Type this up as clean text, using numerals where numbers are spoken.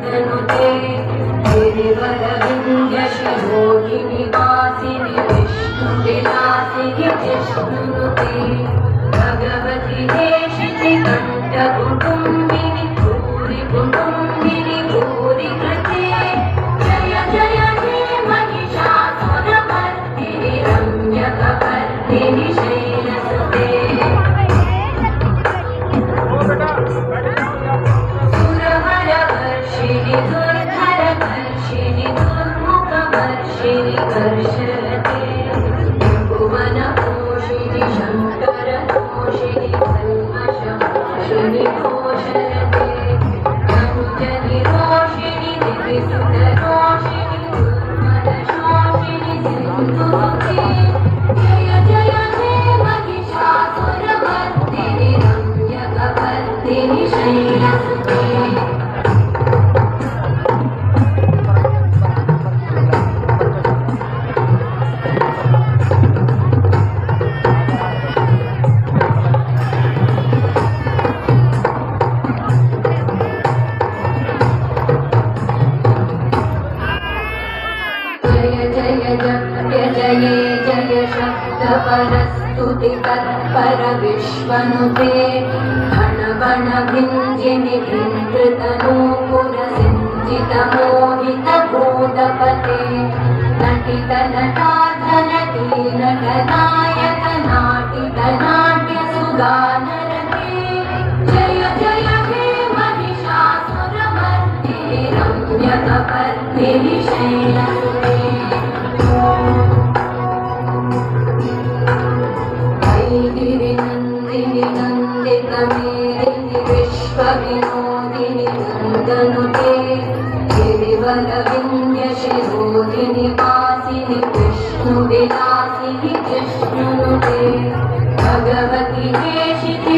नन्दनुते गिरिवरविन्द्यशिरोधिनि वासिनि विष्णुविलासिनि जिष्णुनुते भगवति हेशिति कण्ठकुटुम्बिनि भूरि कुटुम्बिनि भूरि कृते जय जय हे महिषासुरमर्दिनि रम्यकपर्दिनि शैलसुते सुरवरवर्षिणि दुर्धरवर्षिणि दुर्मुखवर्षिणि कर्षरते भुवनपोषिणि शङ्करतोषिणि कल्मषमोषिणि घोषरते कञ्चनिरोषिणि दिविसुतरोषिणि दुर्मदशोषिणि सिन्धुके जय जय हे महिषासुरमर्दिनि रम्यकपर्दिनि शैलसुते जय जय शब्दपरस्तुति तत्पर विश्वनुते घन गण भिञ्जिनि भिन्द्रतनूपुर सिञ्चित मोहित भूतपते नटित नटार्धनटी नटनायक नाटित नाट्य सुगानरते जय जय हे महिषासुरमर्दिनि रम्यकपर्दिनि शैलसुते गिरिनन्दिनि नन्दितमेदिनि विश्वविनोदिनि नन्दनुते गिरिवरविन्द्यशिरोधिनि वासिनि विष्णुविलासिनि जिष्णुनुते भगवति हेशिति